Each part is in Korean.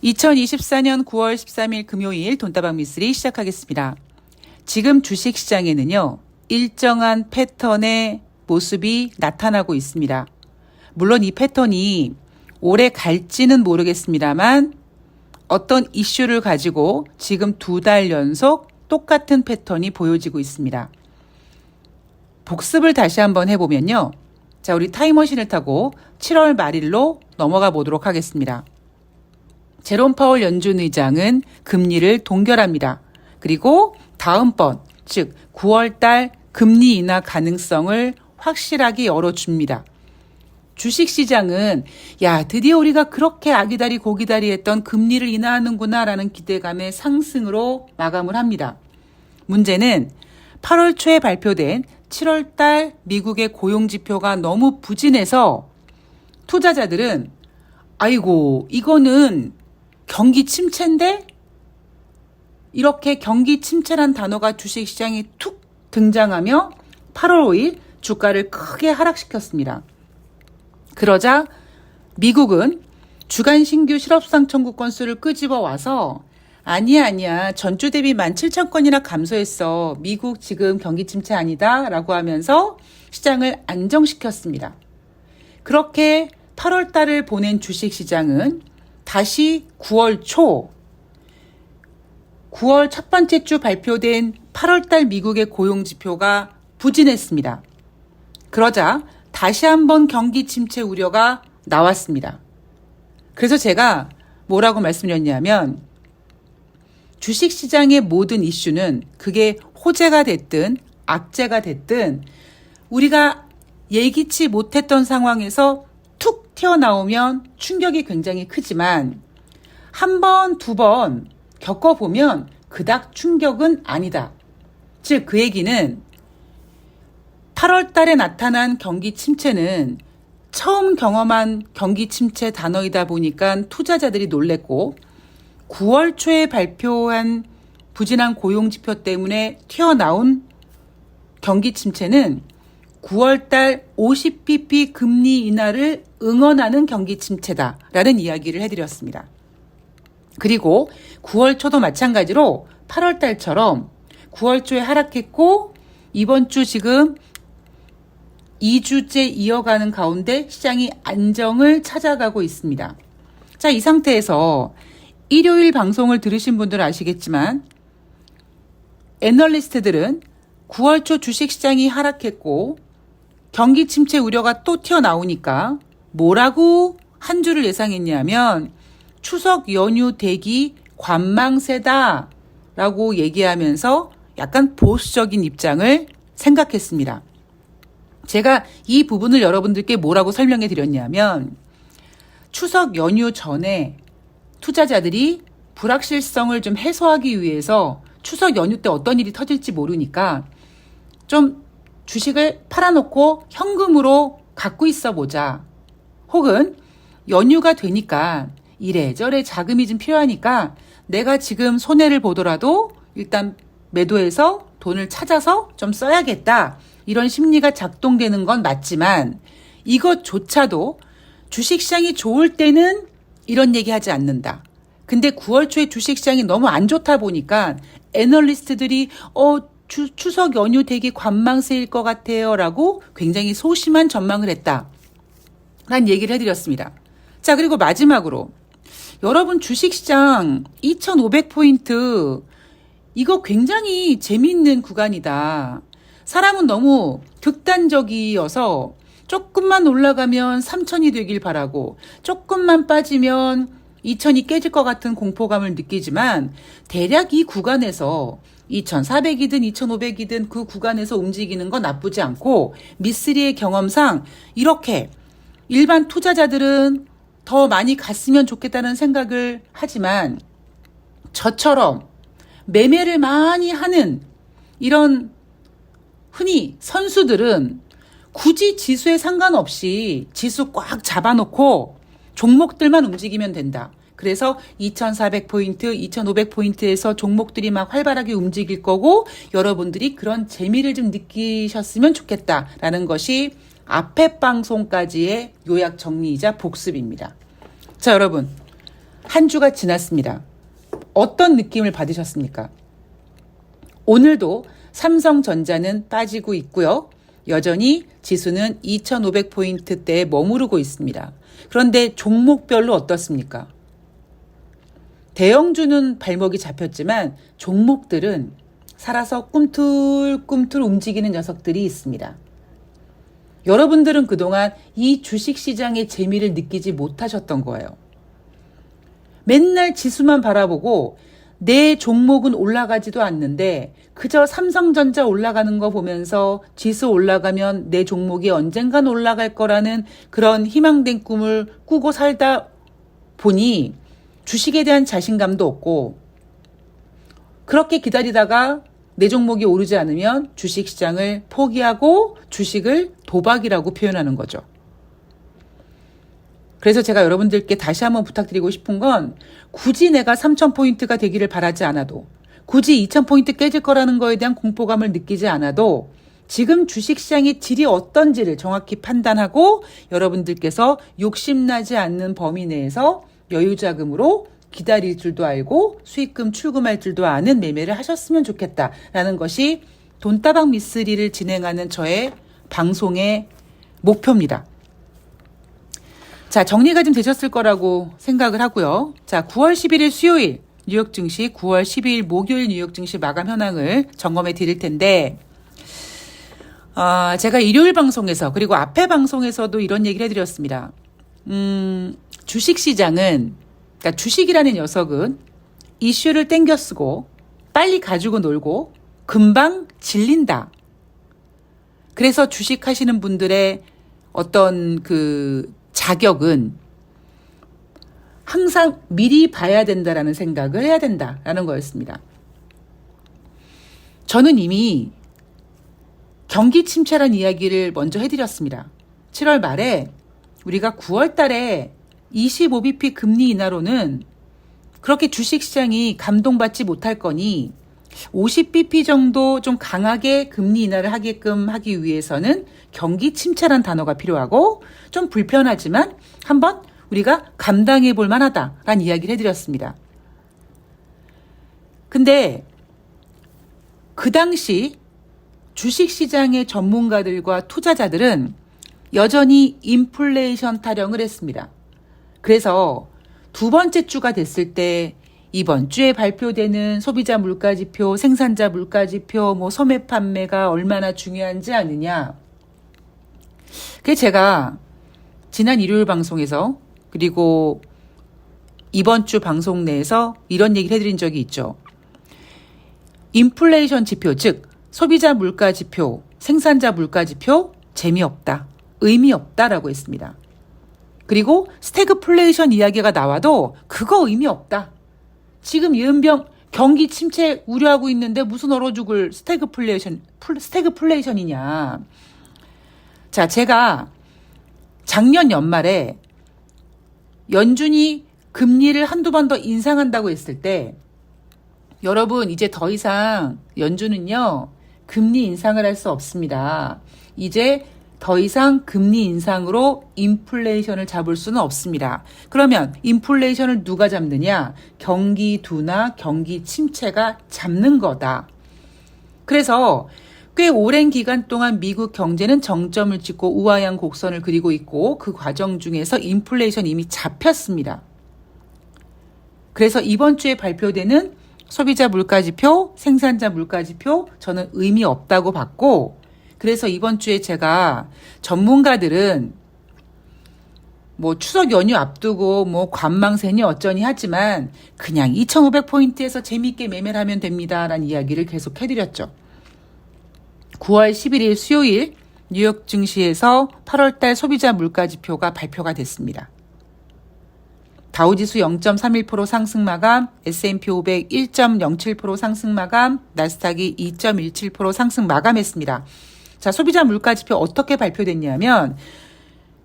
2024년 9월 13일 금요일 돈다방 미쓰리 시작하겠습니다. 지금 주식시장에는요, 일정한 패턴의 모습이 나타나고 있습니다. 물론 이 패턴이 오래 갈지는 모르겠습니다만 어떤 이슈를 가지고 지금 2달 연속 똑같은 패턴이 보여지고 있습니다. 복습을 다시 한번 해보면요. 자, 우리 타임머신을 타고 7월 말일로 넘어가 보도록 하겠습니다. 제롬 파월 연준 의장은 금리를 동결합니다. 그리고 다음번, 즉 9월 달 금리 인하 가능성을 확실하게 열어줍니다. 주식시장은 드디어 우리가 그렇게 아기다리 고기다리 했던 금리를 인하하는구나 라는 기대감의 상승으로 마감을 합니다. 문제는 8월 초에 발표된 7월 달 미국의 고용지표가 너무 부진해서 투자자들은 아이고 이거는 경기 침체인데? 이렇게 경기 침체란 단어가 주식시장에 툭 등장하며 8월 5일 주가를 크게 하락시켰습니다. 그러자 미국은 주간 신규 실업상 청구 건수를 끄집어 와서 아니야 전주 대비 17,000건이나 감소했어. 미국 지금 경기 침체 아니다 라고 하면서 시장을 안정시켰습니다. 그렇게 8월 달을 보낸 주식시장은 다시 9월 초 9월 첫 번째 주 발표된 8월 달 미국의 고용지표가 부진했습니다. 그러자 다시 한번 경기 침체 우려가 나왔습니다. 그래서 제가 뭐라고 말씀드렸냐면 주식시장의 모든 이슈는 그게 호재가 됐든 악재가 됐든 우리가 예기치 못했던 상황에서 툭 튀어나오면 충격이 굉장히 크지만 한 번, 두 번 겪어보면 그닥 충격은 아니다. 즉 그 얘기는 8월 달에 나타난 경기 침체는 처음 경험한 경기 침체 단어이다 보니까 투자자들이 놀랬고 9월 초에 발표한 부진한 고용지표 때문에 튀어나온 경기 침체는 9월 달 50bp 금리 인하를 응원하는 경기 침체다라는 이야기를 해드렸습니다. 그리고 9월 초도 마찬가지로 8월 달처럼 9월 초에 하락했고 이번 주 지금 2주째 이어가는 가운데 시장이 안정을 찾아가고 있습니다. 자, 이 상태에서 일요일 방송을 들으신 분들은 아시겠지만 애널리스트들은 9월 초 주식시장이 하락했고 경기 침체 우려가 또 튀어나오니까 뭐라고 한 주를 예상했냐면 추석 연휴 대기 관망세다 라고 얘기하면서 약간 보수적인 입장을 생각했습니다. 제가 이 부분을 여러분들께 뭐라고 설명해 드렸냐면 추석 연휴 전에 투자자들이 불확실성을 좀 해소하기 위해서 추석 연휴 때 어떤 일이 터질지 모르니까 좀 주식을 팔아놓고 현금으로 갖고 있어 보자. 혹은 연휴가 되니까 이래저래 자금이 좀 필요하니까 내가 지금 손해를 보더라도 일단 매도해서 돈을 찾아서 좀 써야겠다. 이런 심리가 작동되는 건 맞지만 이것조차도 주식시장이 좋을 때는 이런 얘기하지 않는다. 근데 9월 초에 주식시장이 너무 안 좋다 보니까 애널리스트들이 추석 연휴 대기 관망세일 것 같아요 라고 굉장히 소심한 전망을 했다 라는 얘기를 해드렸습니다. 자, 그리고 마지막으로 여러분 주식시장 2,500포인트 이거 굉장히 재미있는 구간이다. 사람은 너무 극단적이어서 조금만 올라가면 3,000이 되길 바라고 조금만 빠지면 2,000이 깨질 것 같은 공포감을 느끼지만 대략 이 구간에서 2,400이든 2,500이든 그 구간에서 움직이는 건 나쁘지 않고 미쓰리의 경험상 이렇게 일반 투자자들은 더 많이 갔으면 좋겠다는 생각을 하지만 저처럼 매매를 많이 하는 이런 흔히 선수들은 굳이 지수에 상관없이 지수 꽉 잡아놓고 종목들만 움직이면 된다. 그래서 2,400포인트, 2,500포인트에서 종목들이 막 활발하게 움직일 거고 여러분들이 그런 재미를 좀 느끼셨으면 좋겠다라는 것이 앞에 방송까지의 요약 정리이자 복습입니다. 자, 여러분. 한 주가 지났습니다. 어떤 느낌을 받으셨습니까? 오늘도 삼성전자는 빠지고 있고요. 여전히 지수는 2500포인트대에 머무르고 있습니다. 그런데 종목별로 어떻습니까? 대형주는 발목이 잡혔지만 종목들은 살아서 꿈틀꿈틀 움직이는 녀석들이 있습니다. 여러분들은 그동안 이 주식시장의 재미를 느끼지 못하셨던 거예요. 맨날 지수만 바라보고 내 종목은 올라가지도 않는데 그저 삼성전자 올라가는 거 보면서 지수 올라가면 내 종목이 언젠간 올라갈 거라는 그런 희망된 꿈을 꾸고 살다 보니 주식에 대한 자신감도 없고, 그렇게 기다리다가 내 종목이 오르지 않으면 주식시장을 포기하고 주식을 도박이라고 표현하는 거죠. 그래서 제가 여러분들께 다시 한번 부탁드리고 싶은 건, 굳이 내가 3,000포인트가 되기를 바라지 않아도, 굳이 2,000포인트 깨질 거라는 거에 대한 공포감을 느끼지 않아도 지금 주식시장의 질이 어떤지를 정확히 판단하고 여러분들께서 욕심나지 않는 범위 내에서 여유자금으로 기다릴 줄도 알고 수익금 출금할 줄도 아는 매매를 하셨으면 좋겠다라는 것이 돈다방 미쓰리를 진행하는 저의 방송의 목표입니다. 자, 정리가 좀 되셨을 거라고 생각을 하고요. 자, 9월 11일 수요일 뉴욕 증시, 9월 12일 목요일 뉴욕 증시 마감 현황을 점검해 드릴 텐데, 제가 일요일 방송에서 그리고 앞에 방송에서도 이런 얘기를 해드렸습니다. 주식시장은, 그러니까 주식이라는 녀석은 이슈를 땡겨 쓰고 빨리 가지고 놀고 금방 질린다. 그래서 주식하시는 분들의 어떤 그 자격은 항상 미리 봐야 된다라는 생각을 해야 된다라는 거였습니다. 저는 이미 경기 침체란 이야기를 먼저 해드렸습니다. 7월 말에 우리가 9월 달에 25bp 금리 인하로는 그렇게 주식시장이 감동받지 못할 거니 50bp 정도 좀 강하게 금리 인하를 하게끔 하기 위해서는 경기 침체란 단어가 필요하고 좀 불편하지만 한번 우리가 감당해 볼 만하다라는 이야기를 해드렸습니다. 근데 그 당시 주식시장의 전문가들과 투자자들은 여전히 인플레이션 타령을 했습니다. 그래서 두 번째 주가 됐을 때 이번 주에 발표되는 소비자 물가지표, 생산자 물가지표, 소매 판매가 얼마나 중요한지 아느냐. 그래서 제가 지난 일요일 방송에서 그리고 이번 주 방송 내에서 이런 얘기를 해드린 적이 있죠. 인플레이션 지표, 즉 소비자 물가지표, 생산자 물가지표 재미없다, 의미 없다라고 했습니다. 그리고 스태그플레이션 이야기가 나와도 그거 의미 없다. 지금 예은병 경기 침체 우려하고 있는데 무슨 얼어 죽을 스태그플레이션이냐. 자, 제가 작년 연말에 연준이 금리를 한두 번 더 인상한다고 했을 때, 여러분 이제 더 이상 연준은요 금리 인상을 할 수 없습니다. 이제 더 이상 금리 인상으로 인플레이션을 잡을 수는 없습니다. 그러면 인플레이션을 누가 잡느냐? 경기 둔화, 경기 침체가 잡는 거다. 그래서 꽤 오랜 기간 동안 미국 경제는 정점을 찍고 우하향 곡선을 그리고 있고 그 과정 중에서 인플레이션이 이미 잡혔습니다. 그래서 이번 주에 발표되는 소비자 물가지표, 생산자 물가지표 저는 의미 없다고 봤고, 그래서 이번 주에 제가 전문가들은 추석 연휴 앞두고 관망세니 어쩌니 하지만 그냥 2500포인트에서 재미있게 매매를 하면 됩니다라는 이야기를 계속 해드렸죠. 9월 11일 수요일 뉴욕 증시에서 8월달 소비자 물가지표가 발표가 됐습니다. 다우지수 0.31% 상승 마감, S&P 500 1.07% 상승 마감, 나스닥이 2.17% 상승 마감했습니다. 자, 소비자 물가지표 어떻게 발표됐냐면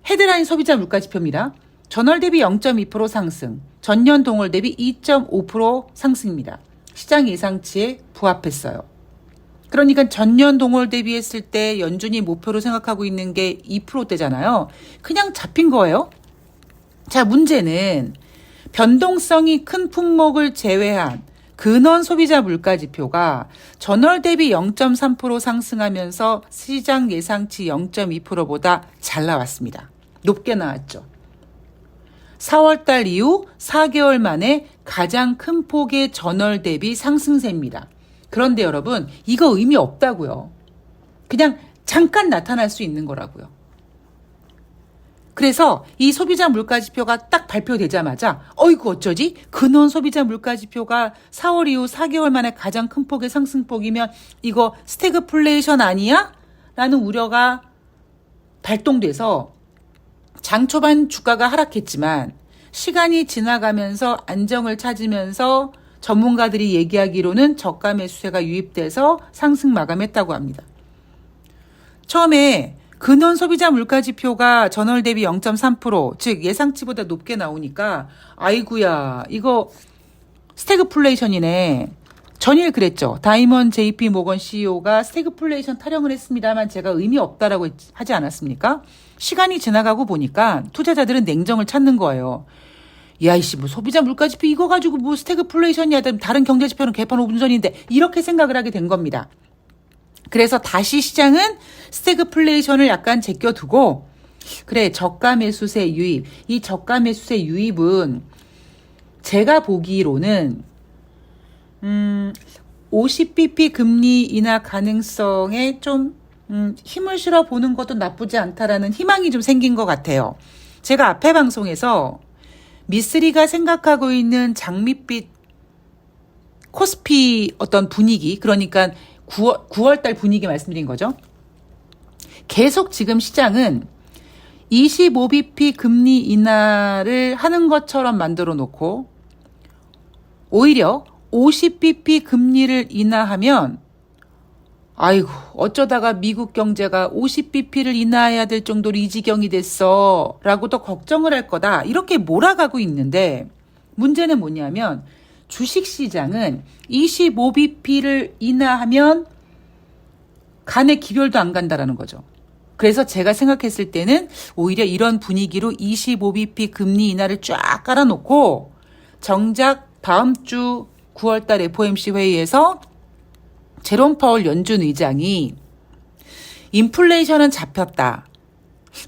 헤드라인 소비자 물가지표입니다. 전월 대비 0.2% 상승, 전년 동월 대비 2.5% 상승입니다. 시장 예상치에 부합했어요. 그러니까 전년 동월 대비했을 때 연준이 목표로 생각하고 있는 게 2%대잖아요. 그냥 잡힌 거예요. 자, 문제는 변동성이 큰 품목을 제외한 근원 소비자 물가 지표가 전월 대비 0.3% 상승하면서 시장 예상치 0.2%보다 잘 나왔습니다. 높게 나왔죠. 4월달 이후 4개월 만에 가장 큰 폭의 전월 대비 상승세입니다. 그런데 여러분, 이거 의미 없다고요. 그냥 잠깐 나타날 수 있는 거라고요. 그래서 이 소비자 물가 지표가 딱 발표되자마자 어이구 어쩌지? 근원 소비자 물가 지표가 4월 이후 4개월 만에 가장 큰 폭의 상승폭이면 이거 스태그플레이션 아니야? 라는 우려가 발동돼서 장 초반 주가가 하락했지만 시간이 지나가면서 안정을 찾으면서 전문가들이 얘기하기로는 저가 매수세가 유입돼서 상승 마감했다고 합니다. 처음에 근원 소비자 물가 지표가 전월 대비 0.3%, 즉 예상치보다 높게 나오니까 아이구야 이거 스태그플레이션이네. 전일 그랬죠. 다이먼 JP 모건 CEO가 스태그플레이션 타령을 했습니다만 제가 의미 없다라고 하지 않았습니까? 시간이 지나가고 보니까 투자자들은 냉정을 찾는 거예요. 야, 이씨, 뭐 소비자 물가 지표 이거 가지고 뭐 스태그플레이션이야. 다른 경제 지표는 개판 5분 전인데 이렇게 생각을 하게 된 겁니다. 그래서 다시 시장은 스태그플레이션을 약간 제껴두고 그래 저가 매수세 유입. 이 저가 매수세 유입은 제가 보기로는 50bp 금리 인하 가능성에 좀 힘을 실어 보는 것도 나쁘지 않다라는 희망이 좀 생긴 것 같아요. 제가 앞에 방송에서 미쓰리가 생각하고 있는 장밋빛 코스피 어떤 분위기, 그러니까 9월달 분위기 말씀드린 거죠. 계속 지금 시장은 25bp 금리 인하를 하는 것처럼 만들어 놓고 오히려 50bp 금리를 인하하면 아이고 어쩌다가 미국 경제가 50bp를 인하해야 될 정도로 이 지경이 됐어 라고 더 걱정을 할 거다 이렇게 몰아가고 있는데 문제는 뭐냐면 주식시장은 25bp를 인하하면 간에 기별도 안 간다라는 거죠. 그래서 제가 생각했을 때는 오히려 이런 분위기로 25bp 금리 인하를 쫙 깔아놓고 정작 다음 주 9월달 FOMC 회의에서 제롬 파월 연준 의장이 인플레이션은 잡혔다.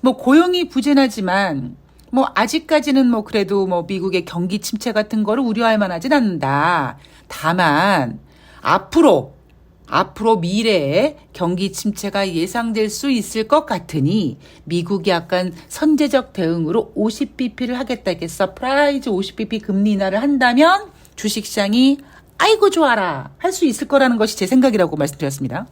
뭐 고용이 부진하지만 뭐 아직까지는 뭐 그래도 뭐 미국의 경기 침체 같은 거를 우려할 만하진 않는다. 다만 앞으로 미래에 경기 침체가 예상될 수 있을 것 같으니 미국이 약간 선제적 대응으로 50bp를 하겠다. 이렇게 서프라이즈 50bp 금리 인하를 한다면 주식시장이 아이고 좋아라 할 수 있을 거라는 것이 제 생각이라고 말씀드렸습니다.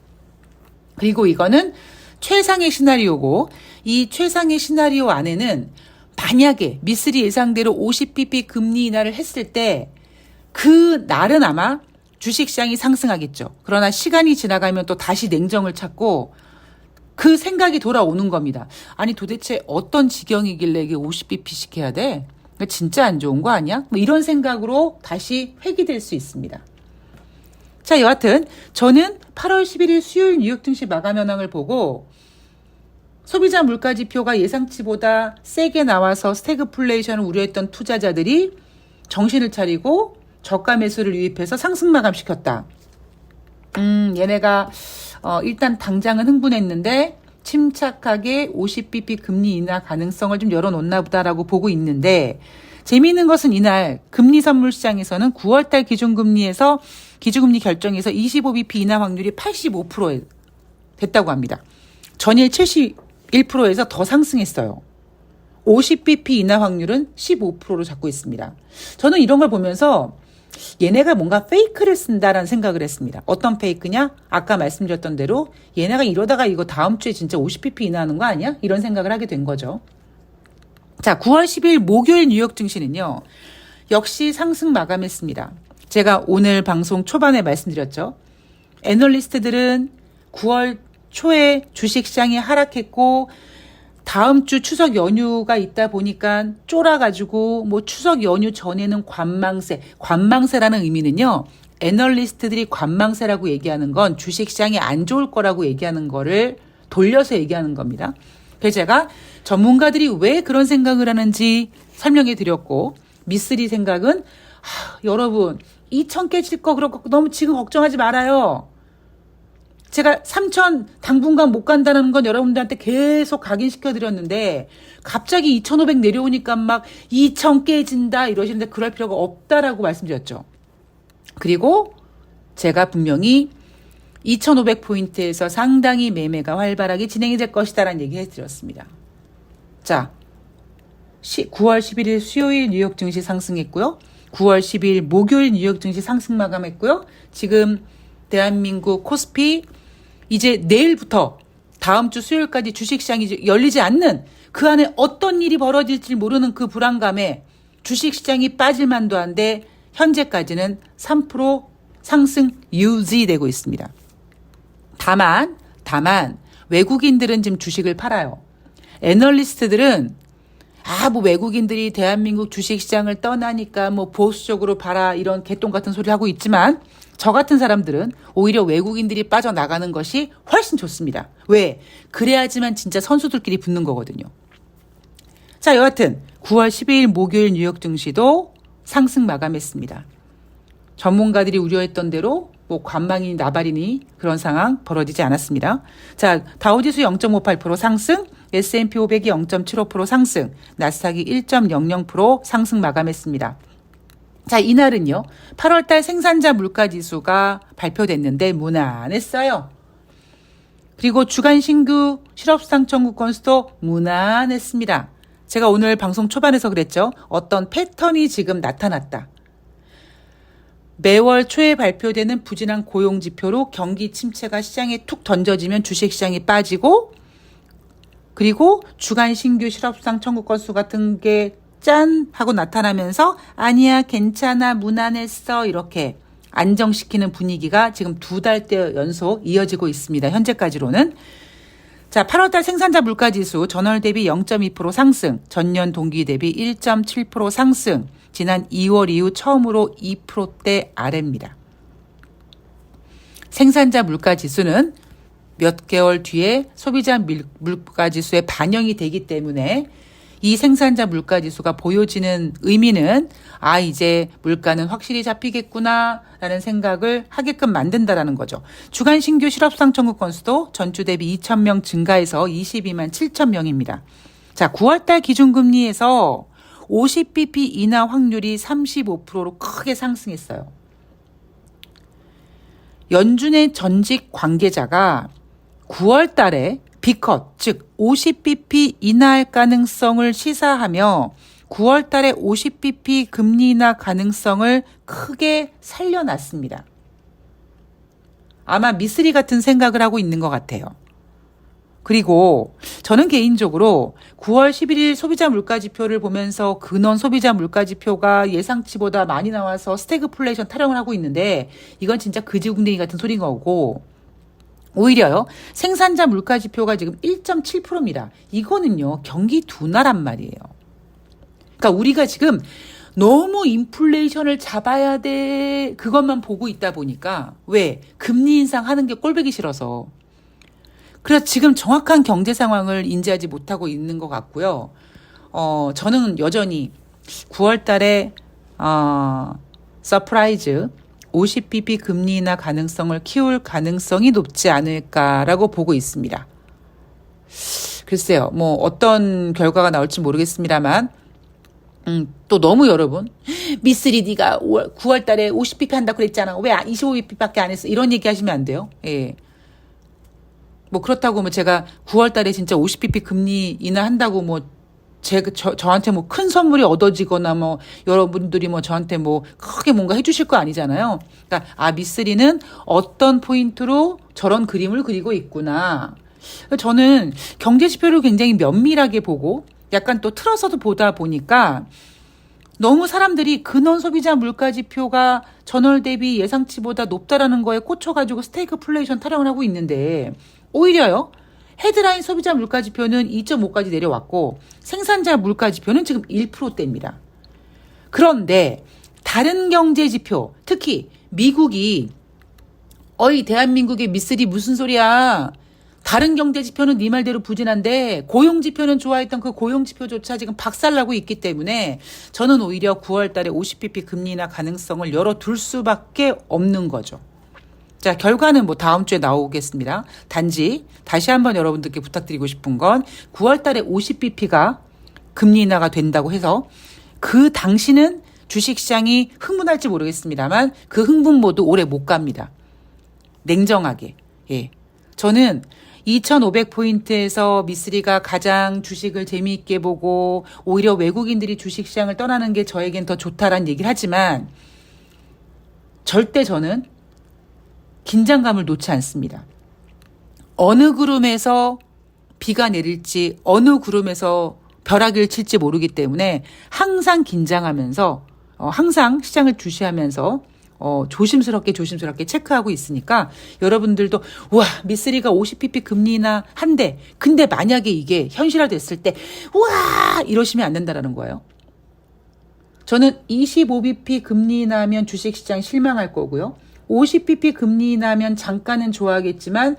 그리고 이거는 최상의 시나리오고 이 최상의 시나리오 안에는 만약에 미쓰리 예상대로 50bp 금리 인하를 했을 때 그 날은 아마 주식시장이 상승하겠죠. 그러나 시간이 지나가면 또 다시 냉정을 찾고 그 생각이 돌아오는 겁니다. 아니 도대체 어떤 지경이길래 이게 50bp씩 해야 돼? 진짜 안 좋은 거 아니야? 뭐 이런 생각으로 다시 회귀될 수 있습니다. 자, 여하튼 저는 8월 11일 수요일 뉴욕 증시 마감 현황을 보고 소비자 물가 지표가 예상치보다 세게 나와서 스태그플레이션을 우려했던 투자자들이 정신을 차리고 저가 매수를 유입해서 상승 마감시켰다. 얘네가 일단 당장은 흥분했는데 침착하게 50bp 금리 인하 가능성을 좀 열어놓나 보다라고 보고 있는데 재미있는 것은 이날 금리 선물 시장에서는 9월달 기준금리에서 기준금리 결정에서 25bp 인하 확률이 85% 됐다고 합니다. 전일 71%에서 더 상승했어요. 50bp 인하 확률은 15%로 잡고 있습니다. 저는 이런 걸 보면서 얘네가 뭔가 페이크를 쓴다라는 생각을 했습니다. 어떤 페이크냐? 아까 말씀드렸던 대로 얘네가 이러다가 이거 다음 주에 진짜 50bp 인하하는 거 아니야? 이런 생각을 하게 된 거죠. 자, 9월 10일 목요일 뉴욕 증시는요. 역시 상승 마감했습니다. 제가 오늘 방송 초반에 말씀드렸죠. 애널리스트들은 9월 초에 주식시장이 하락했고 다음 주 추석 연휴가 있다 보니까 쫄아가지고 뭐 추석 연휴 전에는 관망세라는 의미는요. 애널리스트들이 관망세라고 얘기하는 건 주식시장이 안 좋을 거라고 얘기하는 거를 돌려서 얘기하는 겁니다. 그래서 제가 전문가들이 왜 그런 생각을 하는지 설명해 드렸고 미쓰리 생각은 여러분 2천 깨질 거 그렇고 너무 지금 걱정하지 말아요. 제가 3천 당분간 못 간다는 건 여러분들한테 계속 각인시켜 드렸는데 갑자기 2,500 내려오니까 막 2천 깨진다 이러시는데 그럴 필요가 없다라고 말씀드렸죠. 그리고 제가 분명히 2,500포인트에서 상당히 매매가 활발하게 진행이 될 것이다라는 얘기 해드렸습니다. 자, 9월 11일 수요일 뉴욕 증시 상승했고요. 9월 12일 목요일 뉴욕 증시 상승 마감했고요. 지금 대한민국 코스피 이제 내일부터 다음 주 수요일까지 주식시장이 열리지 않는 그 안에 어떤 일이 벌어질지 모르는 그 불안감에 주식시장이 빠질 만도 한데 현재까지는 3% 상승 유지되고 있습니다. 다만 외국인들은 지금 주식을 팔아요. 애널리스트들은 뭐 외국인들이 대한민국 주식시장을 떠나니까 뭐 보수적으로 봐라 이런 개똥 같은 소리 하고 있지만 저 같은 사람들은 오히려 외국인들이 빠져나가는 것이 훨씬 좋습니다. 왜? 그래야지만 진짜 선수들끼리 붙는 거거든요. 자, 여하튼 9월 12일 목요일 뉴욕 증시도 상승 마감했습니다. 전문가들이 우려했던 대로 뭐 관망이니 나발이니 그런 상황 벌어지지 않았습니다. 자, 다우지수 0.58% 상승, S&P 500이 0.75% 상승, 나스닥이 1.00% 상승 마감했습니다. 자, 이날은요. 8월달 생산자 물가지수가 발표됐는데 무난했어요. 그리고 주간 신규 실업수당 청구 건수도 무난했습니다. 제가 오늘 방송 초반에서 그랬죠. 어떤 패턴이 지금 나타났다. 매월 초에 발표되는 부진한 고용지표로 경기 침체가 시장에 툭 던져지면 주식시장이 빠지고 그리고 주간 신규 실업수당 청구 건수 같은 게 짠 하고 나타나면서 아니야 괜찮아 무난했어 이렇게 안정시키는 분위기가 지금 2달째 연속 이어지고 있습니다. 현재까지로는. 자, 8월달 생산자 물가지수 전월 대비 0.2% 상승, 전년 동기 대비 1.7% 상승, 지난 2월 이후 처음으로 2%대 아래입니다. 생산자 물가지수는 몇 개월 뒤에 소비자 물가지수에 반영이 되기 때문에 이 생산자 물가지수가 보여지는 의미는 이제 물가는 확실히 잡히겠구나 라는 생각을 하게끔 만든다라는 거죠. 주간 신규 실업수당 청구 건수도 전주 대비 2,000명 증가해서 22만 7천 명입니다. 자, 9월달 기준금리에서 50bp 인하 확률이 35%로 크게 상승했어요. 연준의 전직 관계자가 9월 달에 B컷, 즉 50bp 인하할 가능성을 시사하며 9월 달에 50bp 금리 인하 가능성을 크게 살려놨습니다. 아마 미쓰리 같은 생각을 하고 있는 것 같아요. 그리고 저는 개인적으로 9월 11일 소비자 물가지표를 보면서 근원 소비자 물가지표가 예상치보다 많이 나와서 스태그플레이션 타령을 하고 있는데 이건 진짜 그지궁뎅이 같은 소리인 거고 오히려요. 생산자 물가지표가 지금 1.7%입니다. 이거는요. 경기 둔화란 말이에요. 그러니까 우리가 지금 너무 인플레이션을 잡아야 돼 그것만 보고 있다 보니까 왜? 금리 인상하는 게 꼴보기 싫어서 그래서 지금 정확한 경제 상황을 인지하지 못하고 있는 것 같고요. 저는 여전히 9월 달에 서프라이즈 50bp 금리 인하 가능성을 키울 가능성이 높지 않을까라고 보고 있습니다. 글쎄요. 뭐 어떤 결과가 나올지 모르겠습니다만 또 너무 여러분 미쓰리 네가 9월 달에 50bp 한다고 그랬잖아. 왜 25bp밖에 안 했어? 이런 얘기 하시면 안 돼요. 예. 뭐 그렇다고 뭐 제가 9월 달에 진짜 50bp 금리 인하한다고 뭐 저한테 뭐 큰 선물이 얻어지거나 뭐 여러분들이 뭐 저한테 뭐 크게 뭔가 해주실 거 아니잖아요. 그러니까 미쓰리는 어떤 포인트로 저런 그림을 그리고 있구나. 저는 경제 지표를 굉장히 면밀하게 보고 약간 또 틀어서도 보다 보니까 너무 사람들이 근원 소비자 물가 지표가 전월 대비 예상치보다 높다라는 거에 꽂혀가지고 스태그플레이션 타령을 하고 있는데 오히려요. 헤드라인 소비자 물가지표는 2.5까지 내려왔고 생산자 물가지표는 지금 1%대입니다. 그런데 다른 경제지표 특히 미국이 대한민국의 미쓰리 무슨 소리야. 다른 경제지표는 네 말대로 부진한데 고용지표는 좋아했던 그 고용지표조차 지금 박살나고 있기 때문에 저는 오히려 9월 달에 50bp 금리 인하 가능성을 열어둘 수밖에 없는 거죠. 자, 결과는 뭐 다음 주에 나오겠습니다. 단지 다시 한번 여러분들께 부탁드리고 싶은 건 9월 달에 50bp가 금리 인하가 된다고 해서 그 당시는 주식시장이 흥분할지 모르겠습니다만 그 흥분 모드 오래 못 갑니다. 냉정하게. 예. 저는 2500포인트에서 미쓰리가 가장 주식을 재미있게 보고 오히려 외국인들이 주식시장을 떠나는 게 저에겐 더 좋다라는 얘기를 하지만 절대 저는 긴장감을 놓지 않습니다. 어느 구름에서 비가 내릴지 어느 구름에서 벼락을 칠지 모르기 때문에 항상 긴장하면서 항상 시장을 주시하면서 조심스럽게 체크하고 있으니까 여러분들도 우와 미쓰리가 50bp 금리 인하 한대 근데 만약에 이게 현실화됐을 때 우와 이러시면 안 된다라는 거예요. 저는 25bp 금리 인하면 주식시장 실망할 거고요. 50bp 금리 인하면 잠깐은 좋아하겠지만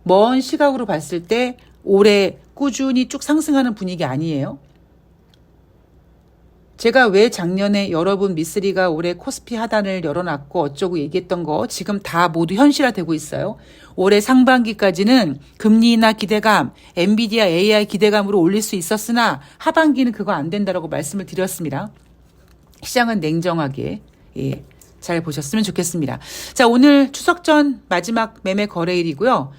먼 시각으로 봤을 때 올해 꾸준히 쭉 상승하는 분위기 아니에요. 제가 왜 작년에 여러분 미쓰리가 올해 코스피 하단을 열어놨고 어쩌고 얘기했던 거 지금 다 모두 현실화되고 있어요. 올해 상반기까지는 금리 인하 기대감, 엔비디아 AI 기대감으로 올릴 수 있었으나 하반기는 그거 안 된다라고 말씀을 드렸습니다. 시장은 냉정하게 잘 보셨으면 좋겠습니다. 자, 오늘 추석 전 마지막 매매 거래일이고요.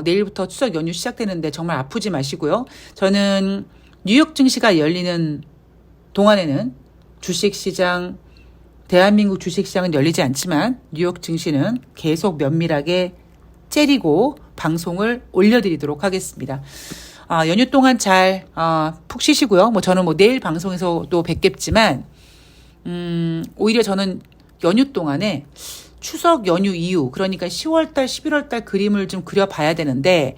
내일부터 추석 연휴 시작되는데 정말 아프지 마시고요. 저는 뉴욕 증시가 열리는 동안에는 주식시장, 대한민국 주식시장은 열리지 않지만 뉴욕 증시는 계속 면밀하게 째리고 방송을 올려드리도록 하겠습니다. 연휴 동안 잘 푹 쉬시고요. 저는 내일 방송에서도 뵙겠지만 오히려 저는 연휴 동안에 추석 연휴 이후 그러니까 10월달, 11월달 그림을 좀 그려봐야 되는데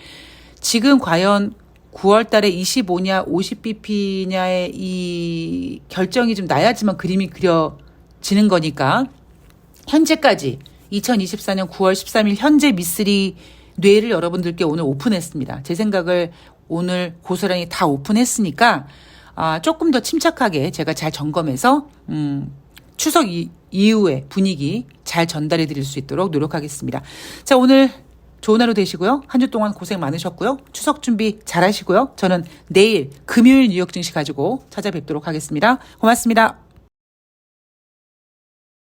지금 과연 9월 달에 25냐 50bp냐의 이 결정이 좀 나야지만 그림이 그려지는 거니까 현재까지 2024년 9월 13일 현재 미쓰리 뇌를 여러분들께 오늘 오픈했습니다. 제 생각을 오늘 고스란히 다 오픈했으니까 조금 더 침착하게 제가 잘 점검해서 추석 이후의 분위기 잘 전달해 드릴 수 있도록 노력하겠습니다. 자, 오늘 좋은 하루 되시고요. 한 주 동안 고생 많으셨고요. 추석 준비 잘 하시고요. 저는 내일 금요일 뉴욕 증시 가지고 찾아뵙도록 하겠습니다. 고맙습니다.